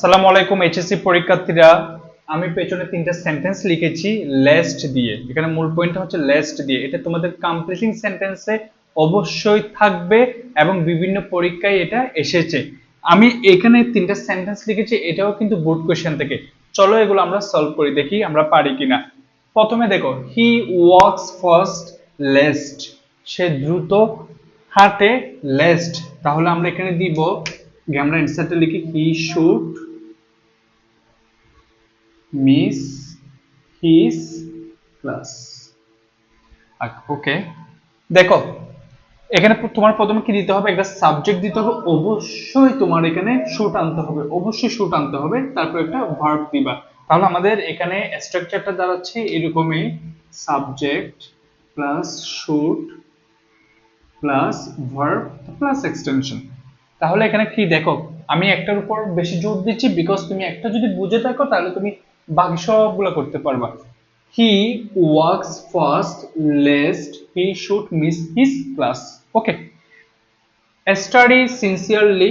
আসসালামু আলাইকুম এইচএসসি পরীক্ষার্থীরা, আমি পেছনে তিনটা সেন্টেন্স লিখেছি লেস্ট দিয়ে। এখানে মূল পয়েন্টটা হচ্ছে লেস্ট দিয়ে। এটা তোমাদের কমপ্লিটিং সেন্টেন্সে অবশ্যই থাকবে এবং বিভিন্ন পরীক্ষায় এটা এসেছে। আমি এখানে তিনটা সেন্টেন্স লিখেছি, এটাও কিন্তু বোর্ড কোশ্চেন থেকে। চলো এগুলো আমরা সলভ করি, দেখি আমরা পারি কিনা। প্রথমে দেখো, হি ওয়াকস ফার্স্ট লেস্ট, সে দ্রুত হাঁটে লেস্ট। তাহলে আমরা এখানে দিব, আমরা অ্যান্সারটা লিখি, he should miss his class. Okay, দেখো এখানে তোমার প্রথমে কি দিতে হবে, একটা সাবজেক্ট দিতে হবে। অবশ্যই তোমার এখানে শুড আনতে হবে, অবশ্যই শুড আনতে হবে, তারপর একটা ভার্ব দিবা। তাহলে আমাদের এখানে স্ট্রাকচারটা দাঁড়াচ্ছে এরকমই, subject plus should plus verb plus extension. তাহলে এখানে কি দেখো, আমি একটার উপর বেশি জোর দিচ্ছি বিকজ তুমি একটা যদি বুঝে থাকো তাহলে তুমি বাকি সবগুলো করতে পারবা। He works first lest he should miss his class. Okay, study sincerely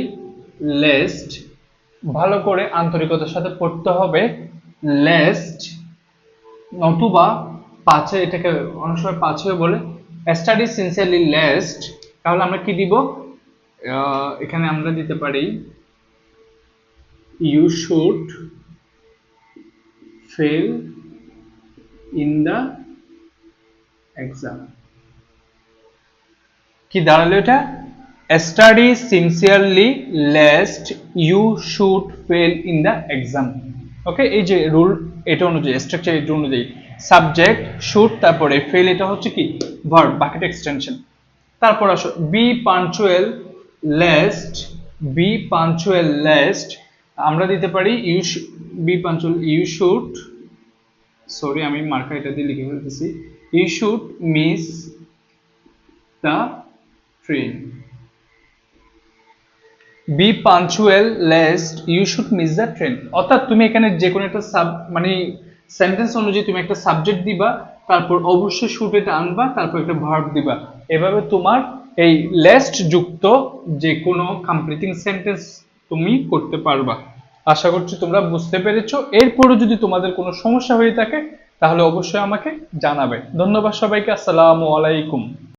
lest, ভালো করে আন্তরিকতার সাথে পড়তে হবে লেস্ট, নতুবা পাছে, এটাকে অনেক সময় পাছে বলে, স্টাডি সিনসিয়ারলি লেস্ট। তাহলে আমরা কি দিব, এখানে আমরা দিতে পারি you should fail in the exam. কি দাঁড়ালো এটা, study sincerely lest you should fail in the exam. Okay, এই যে রুল এটা অনুযায়ী, স্ট্রাকচার এটা অনুযায়ী, সাবজেক্ট শুড, তারপরে ফেল, এটা হচ্ছে কি ভার্ব, বাকিটা এক্সটেনশন। তারপর আসো, be punctual lest, be punctual lest, আমরা দিতে পারি you be punctual you should, sorry আমি মার্কা এটা দিয়ে লিখে ফেলতেছি, you should miss the train. Be punctual lest you should miss the train. অর্থাৎ তুমি এখানে যে কোনো একটা মানে সেন্টেন্স অনুযায়ী তুমি একটা সাবজেক্ট দিবা, তারপর অবশ্যই শুড এটা আনবা, তারপর একটা ভার্ব দিবা। এভাবে তোমার এই লেস্ট যুক্ত যে কোনো কমপ্লিটিং সেন্টেন্স তুমি করতে পারবা। আশা করছি তোমরা বুঝতে পেরেছো। এরপরও যদি তোমাদের কোনো সমস্যা হয়ে থাকে তাহলে অবশ্যই আমাকে জানাবে। ধন্যবাদ সবাইকে, আসসালামু আলাইকুম।